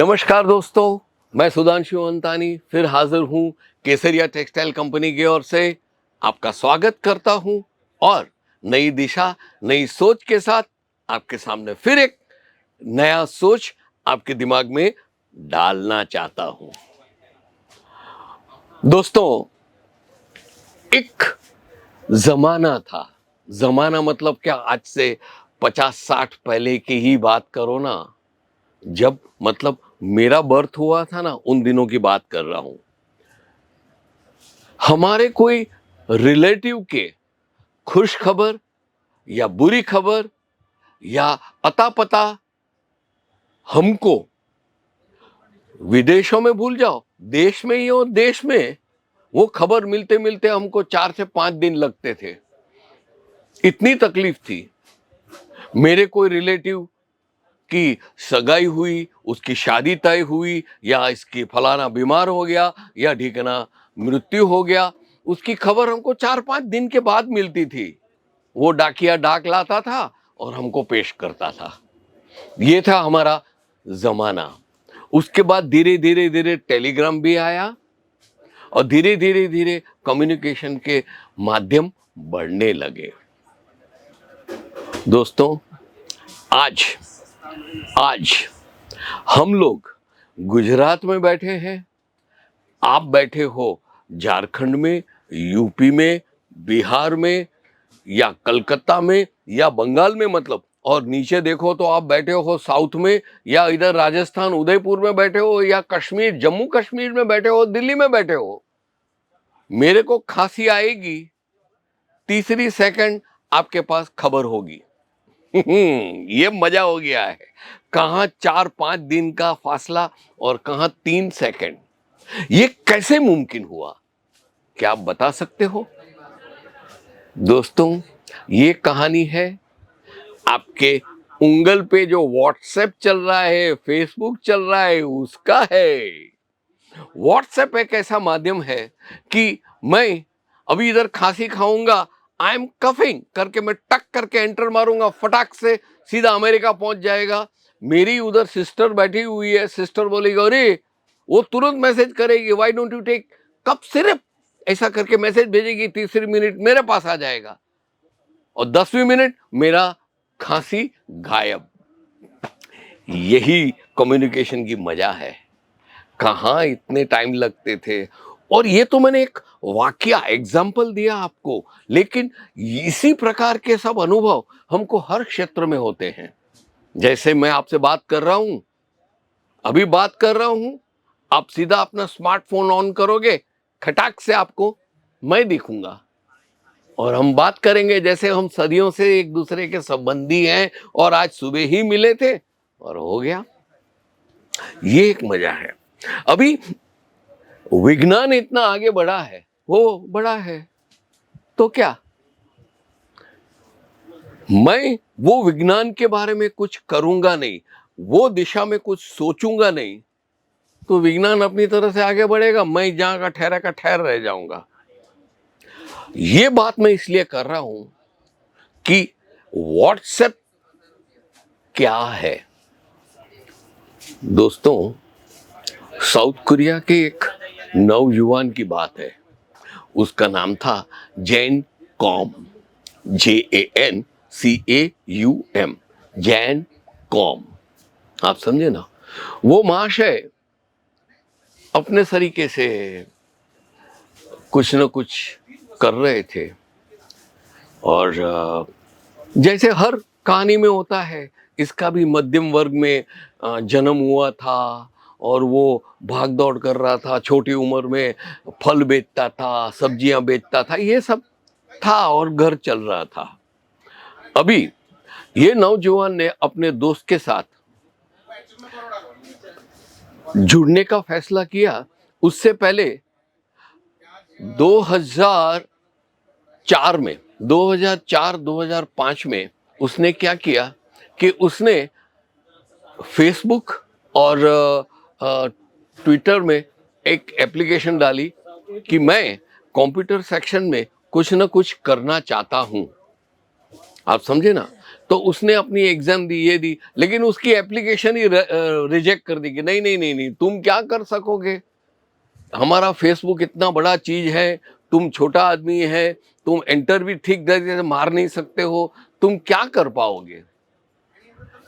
नमस्कार दोस्तों, मैं सुधांशु अंतानी फिर हाजिर हूँ केसरिया टेक्सटाइल कंपनी की ओर से आपका स्वागत करता हूँ और नई दिशा नई सोच के साथ आपके सामने फिर एक नया सोच आपके दिमाग में डालना चाहता हूँ। दोस्तों, एक जमाना था, जमाना मतलब क्या, आज से 50-60 पहले की ही बात करो ना, जब मतलब मेरा बर्थ हुआ था ना, उन दिनों की बात कर रहा हूं। हमारे कोई रिलेटिव के खुश खबर या बुरी खबर या अता पता हमको विदेशों में भूल जाओ, देश में ही हो, देश में वो खबर मिलते मिलते हमको 4 से 5 दिन लगते थे। इतनी तकलीफ थी। मेरे कोई रिलेटिव की सगाई हुई, उसकी शादी तय हुई, या इसकी फलाना बीमार हो गया या ढिकना मृत्यु हो गया, उसकी खबर हमको 4-5 दिन के बाद मिलती थी। वो डाकिया डाक लाता था और हमको पेश करता था। ये था हमारा जमाना। उसके बाद धीरे धीरे धीरे टेलीग्राम भी आया और धीरे धीरे धीरे कम्युनिकेशन के माध्यम बढ़ने लगे। दोस्तों, आज आज हम लोग गुजरात में बैठे हैं, आप बैठे हो झारखंड में, यूपी में, बिहार में या कलकत्ता में या बंगाल में, मतलब, और नीचे देखो तो आप बैठे हो साउथ में या इधर राजस्थान उदयपुर में बैठे हो या कश्मीर जम्मू कश्मीर में बैठे हो, दिल्ली में बैठे हो। मेरे को खांसी आएगी, तीसरी सेकंड आपके पास खबर होगी। ये मजा हो गया है। कहां 4-5 दिन का फासला और कहां 3 सेकंड। ये कैसे मुमकिन हुआ, क्या आप बता सकते हो? दोस्तों, ये कहानी है आपके उंगल पे जो व्हाट्सएप चल रहा है, फेसबुक चल रहा है, उसका है। व्हाट्सएप एक ऐसा माध्यम है कि मैं अभी इधर खांसी खाऊंगा, आई एम कफिंग करके मैं टक करके एंटर मारूंगा, फटाक से सीधा अमेरिका पहुंच जाएगा। मेरी उधर सिस्टर बैठी हुई है, सिस्टर बोलेगी अरे, वो तुरंत मैसेज करेगी, why don't you take cough syrup, ऐसा करके मैसेज भेजेगी, तीसरी मिनट मेरे पास आ जाएगा और 10वीं मिनट मेरा खांसी गायब। यही कम्युनिकेशन की मजा है। कहाँ इतने टाइम लगते थे। और ये तो मैंने एक वाकया एग्जाम्पल दिया आपको, लेकिन इसी प्रकार के सब अनुभव हमको हर क्षेत्र में होते हैं। जैसे मैं आपसे बात कर रहा हूं, अभी बात कर रहा हूं, आप सीधा अपना स्मार्टफोन ऑन करोगे, खटाक से आपको मैं दिखूंगा और हम बात करेंगे जैसे हम सदियों से एक दूसरे के संबंधी हैं और आज सुबह ही मिले थे और हो गया। ये एक मजा है। अभी विज्ञान इतना आगे बढ़ा है, वो बड़ा है, तो क्या मैं वो विज्ञान के बारे में कुछ करूंगा नहीं, वो दिशा में कुछ सोचूंगा नहीं, तो विज्ञान अपनी तरह से आगे बढ़ेगा, मैं जहां का ठहर रह जाऊंगा। ये बात मैं इसलिए कर रहा हूं कि व्हाट्सएप क्या है। दोस्तों, साउथ कोरिया के एक नौजुवान की बात है। उसका नाम था Jan Koum, JANCAUM, Jan Koum. आप समझे ना? वो महाशय अपने तरीके से कुछ न कुछ कर रहे थे और जैसे हर कहानी में होता है, इसका भी मध्यम वर्ग में जन्म हुआ था और वो भाग दौड़ कर रहा था, छोटी उम्र में फल बेचता था, सब्जियां बेचता था, ये सब था और घर चल रहा था। अभी ये नौजवान ने अपने दोस्त के साथ जुड़ने का फैसला किया। उससे पहले 2004 में, 2004-2005 में उसने क्या किया कि उसने फेसबुक और ट्विटर में एक एप्लीकेशन डाली कि मैं कंप्यूटर सेक्शन में कुछ न कुछ करना चाहता हूं। आप समझे ना? तो उसने अपनी एग्जाम दी, ये दी, लेकिन उसकी एप्लीकेशन ही रिजेक्ट कर दी कि नहीं नहीं नहीं नहीं, तुम क्या कर सकोगे, हमारा फेसबुक इतना बड़ा चीज है, तुम छोटा आदमी है, तुम एंटर भी ठीक तरीके से मार नहीं सकते हो, तुम क्या कर पाओगे।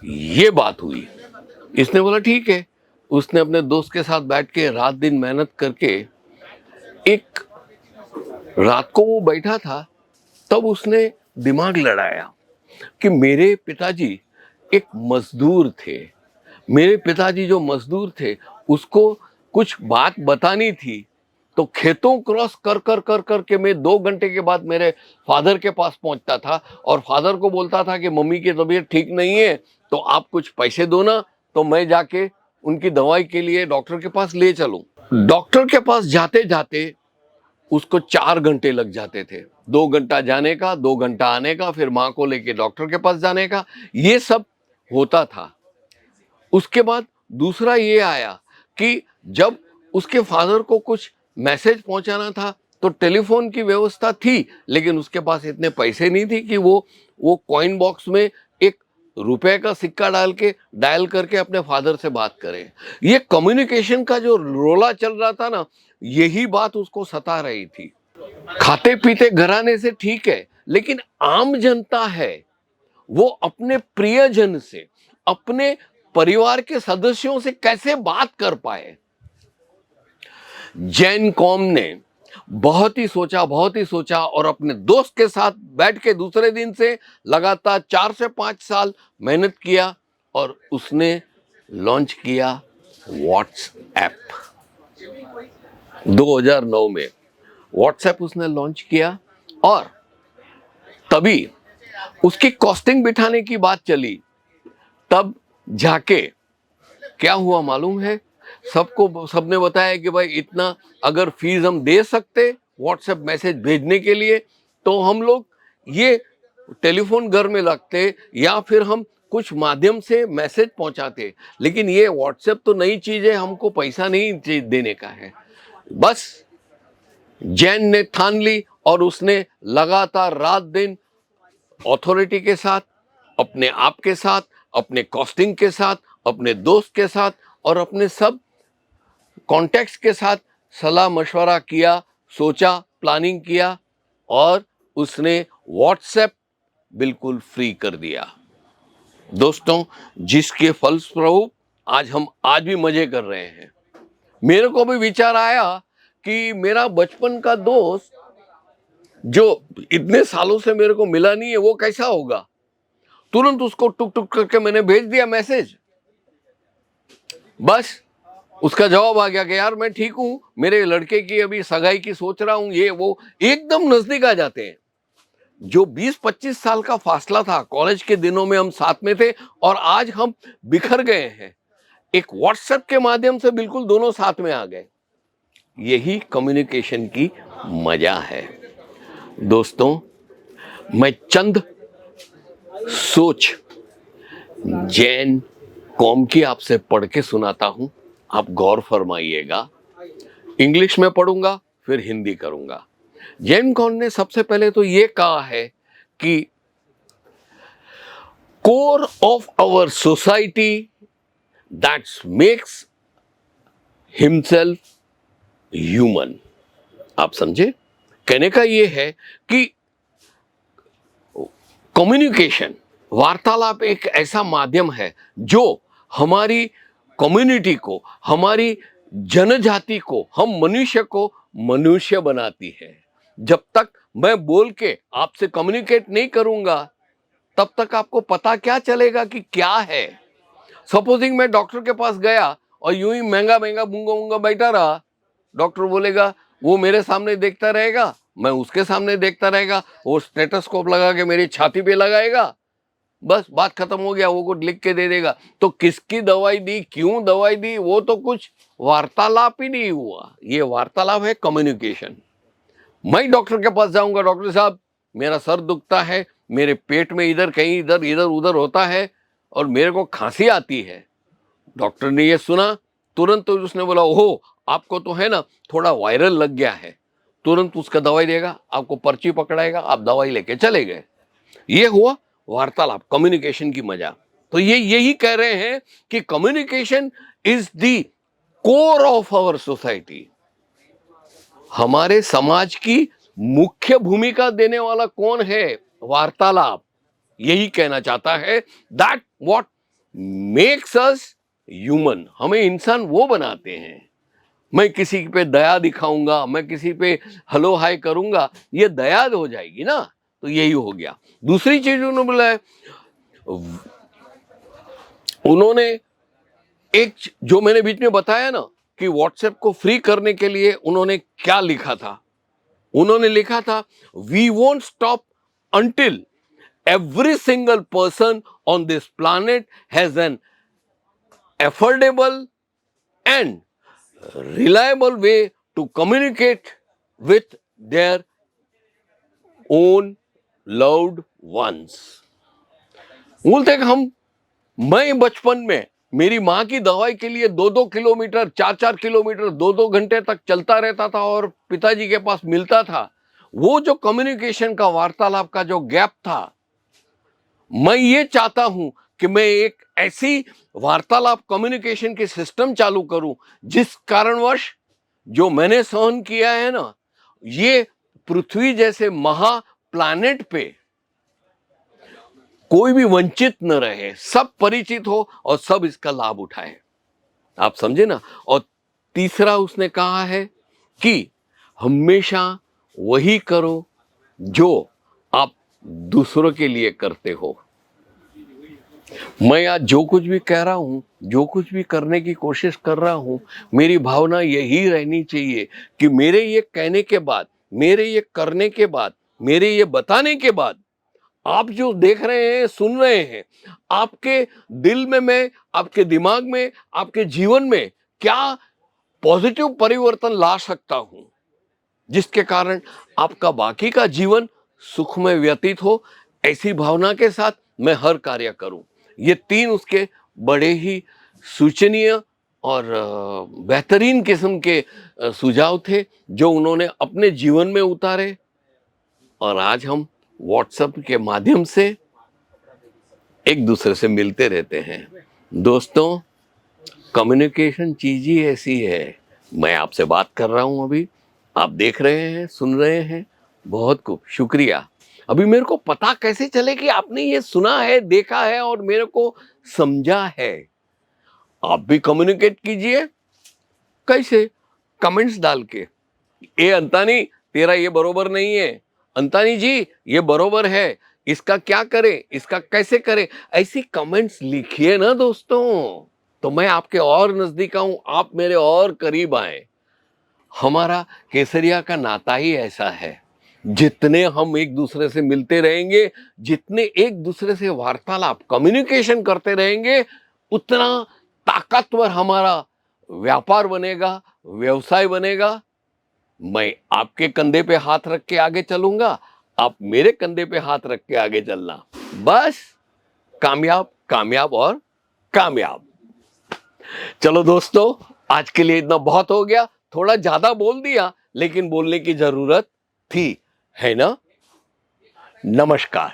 ये बात हुई। इसने बोला ठीक है। उसने अपने दोस्त के साथ बैठ के रात दिन मेहनत करके, एक रात को वो बैठा था, तब उसने दिमाग लड़ाया कि मेरे पिताजी एक मजदूर थे, मेरे पिताजी जो मजदूर थे उसको कुछ बात बतानी थी, तो खेतों क्रॉस कर कर कर कर के मैं 2 घंटे के बाद मेरे फादर के पास पहुंचता था और फादर को बोलता था कि मम्मी की तबीयत ठीक नहीं है, तो आप कुछ पैसे दो ना, तो मैं जाके उनकी दवाई के लिए डॉक्टर के पास ले चलूं। डॉक्टर के पास जाते जाते उसको 4 घंटे लग जाते थे, 2 घंटा जाने का, 2 घंटा आने का, फिर माँ को लेके डॉक्टर के पास जाने का, ये सब होता था। उसके बाद दूसरा ये आया कि जब उसके फादर को कुछ मैसेज पहुंचाना था तो टेलीफोन की व्यवस्था थी, लेकिन उसके पास इतने पैसे नहीं थे कि वो कॉइन बॉक्स में एक रुपए का सिक्का डाल के डायल करके अपने फादर से बात करे। ये कम्युनिकेशन का जो रोला चल रहा था ना, यही बात उसको सता रही थी। खाते पीते घराने से ठीक है, लेकिन आम जनता है, वो अपने प्रियजन से, अपने परिवार के सदस्यों से कैसे बात कर पाए। जैन कॉम ने बहुत ही सोचा और अपने दोस्त के साथ बैठ के दूसरे दिन से लगातार 4 से 5 साल मेहनत किया और उसने लॉन्च किया व्हाट्सएप। 2009 में व्हाट्सएप उसने लॉन्च किया और तभी उसकी कॉस्टिंग बिठाने की बात चली। तब जाके क्या हुआ मालूम है, सबने बताया कि भाई इतना अगर फीस हम दे सकते व्हाट्सएप मैसेज भेजने के लिए, तो हम लोग ये टेलीफोन घर में रखते या फिर हम कुछ माध्यम से मैसेज पहुंचाते, लेकिन ये व्हाट्सएप तो नई चीज है, हमको पैसा नहीं देने का है। बस जैन ने ठान ली और उसने लगातार रात दिन अथॉरिटी के साथ, अपने आप के साथ, अपने कॉस्टिंग के साथ, अपने दोस्त के साथ और अपने सब कॉन्टेक्ट्स के साथ सलाह मशवरा किया, सोचा, प्लानिंग किया और उसने व्हाट्सएप बिल्कुल फ्री कर दिया। दोस्तों, जिसके फलस्वरूप आज भी मजे कर रहे हैं। मेरे को भी विचार आया कि मेरा बचपन का दोस्त जो इतने सालों से मेरे को मिला नहीं है, वो कैसा होगा। तुरंत उसको टुक टुक करके मैंने भेज दिया मैसेज। बस उसका जवाब आ गया कि यार मैं ठीक हूं, मेरे लड़के की अभी सगाई की सोच रहा हूं, ये वो एकदम नजदीक आ जाते हैं। जो 20-25 साल का फासला था, कॉलेज के दिनों में हम साथ में थे और आज हम बिखर गए हैं, एक व्हाट्सएप के माध्यम से बिल्कुल दोनों साथ में आ गए। यही कम्युनिकेशन की मजा है। दोस्तों, मैं चंद सोच जैन कॉम की आपसे पढ़ के सुनाता हूं, आप गौर फरमाइएगा। इंग्लिश में पढ़ूंगा, फिर हिंदी करूंगा। जैन कॉम ने सबसे पहले तो ये कहा है कि core of our society that makes himself human. आप समझे? कहने का ये है कि कम्युनिकेशन, वार्तालाप एक ऐसा माध्यम है जो हमारी कम्युनिटी को, हमारी जनजाति को, हम मनुष्य को मनुष्य बनाती है। जब तक मैं बोल के आपसे कम्युनिकेट नहीं करूंगा, तब तक आपको पता क्या चलेगा कि क्या है। सपोजिंग मैं डॉक्टर के पास गया और यूं ही महंगा महंगा मूंगा मूंगा बैठा रहा, डॉक्टर बोलेगा, वो मेरे सामने देखता रहेगा, मैं उसके सामने देखता रहेगा, वो स्टेथोस्कोप लगा के मेरी छाती पे लगाएगा, बस बात खत्म हो गया, वो कुछ लिख के दे देगा। तो किसकी दवाई दी, क्यों दवाई दी, वो तो कुछ वार्तालाप ही नहीं हुआ। ये वार्तालाप है कम्युनिकेशन। मैं डॉक्टर के पास जाऊंगा, डॉक्टर साहब मेरा सर दुखता है, मेरे पेट में इधर कहीं इधर इधर उधर होता है और मेरे को खांसी आती है। डॉक्टर ने ये सुना, तुरंत तो उसने बोला, ओहो आपको तो है ना थोड़ा वायरल लग गया है। तुरंत उसका दवाई देगा, आपको पर्ची पकड़ाएगा, आप दवाई लेके चले गए। ये हुआ वार्तालाप, कम्युनिकेशन की मजा। तो ये यही कह रहे हैं कि communication is the core of our society. हमारे समाज की मुख्य भूमिका देने वाला कौन है? वार्तालाप। यही कहना चाहता है that what makes us human. हमें इंसान वो बनाते हैं। मैं किसी पे दया दिखाऊंगा, मैं किसी पे हेलो हाय करूंगा, ये दया हो जाएगी ना, तो यही हो गया। दूसरी चीज उन्होंने बोला है, उन्होंने एक जो मैंने बीच में बताया ना कि व्हाट्सएप को फ्री करने के लिए उन्होंने क्या लिखा था, उन्होंने लिखा था we won't stop until every single person on this planet has an affordable and reliable way to communicate with their own loved ones। बोलते कि मैं बचपन में मेरी माँ की दवाई के लिए 2-2 किलोमीटर, 4-4 किलोमीटर, 2-2 घंटे तक चलता रहता था और पिताजी के पास मिलता था। वो जो कम्युनिकेशन का, वार्तालाप का जो गैप था, मैं ये चाहता हूं कि मैं एक ऐसी वार्तालाप कम्युनिकेशन की सिस्टम चालू करूं जिस कारणवश जो मैंने सहन किया है ना, ये पृथ्वी जैसे महा प्लैनेट पे कोई भी वंचित न रहे, सब परिचित हो और सब इसका लाभ उठाए। आप समझे ना। और तीसरा उसने कहा है कि हमेशा वही करो जो आप दूसरों के लिए करते हो। मैं आज जो कुछ भी कह रहा हूं, जो कुछ भी करने की कोशिश कर रहा हूं, मेरी भावना यही रहनी चाहिए कि मेरे ये कहने के बाद, मेरे ये करने के बाद, मेरे ये बताने के बाद आप जो देख रहे हैं, सुन रहे हैं, आपके दिल में, मैं आपके दिमाग में, आपके जीवन में क्या पॉजिटिव परिवर्तन ला सकता हूं जिसके कारण आपका बाकी का जीवन सुखमय व्यतीत हो। ऐसी भावना के साथ मैं हर कार्य करूं। ये 3 उसके बड़े ही सूचनीय और बेहतरीन किस्म के सुझाव थे जो उन्होंने अपने जीवन में उतारे, और आज हम व्हाट्सएप के माध्यम से एक दूसरे से मिलते रहते हैं। दोस्तों, कम्युनिकेशन चीज ही ऐसी है। मैं आपसे बात कर रहा हूं, अभी आप देख रहे हैं, सुन रहे हैं, बहुत खूब शुक्रिया। अभी मेरे को पता कैसे चले कि आपने ये सुना है, देखा है और मेरे को समझा है? आप भी कम्युनिकेट कीजिए। कैसे? कमेंट्स डाल के, ए अंतानी तेरा ये बरोबर नहीं है, अंतानी जी ये बरोबर है, इसका क्या करें, इसका कैसे करें, ऐसी कमेंट्स लिखिए ना दोस्तों, तो मैं आपके और नजदीक आऊं, आप मेरे और करीब आए। हमारा केसरिया का नाता ही ऐसा है। जितने हम एक दूसरे से मिलते रहेंगे, जितने एक दूसरे से वार्तालाप, कम्युनिकेशन करते रहेंगे, उतना ताकतवर हमारा व्यापार बनेगा, व्यवसाय बनेगा। मैं आपके कंधे पे हाथ रख के आगे चलूंगा, आप मेरे कंधे पे हाथ रख के आगे चलना। बस कामयाब, कामयाब और कामयाब। चलो दोस्तों, आज के लिए इतना बहुत हो गया। थोड़ा ज्यादा बोल दिया, लेकिन बोलने की जरूरत थी, है ना। नमस्कार।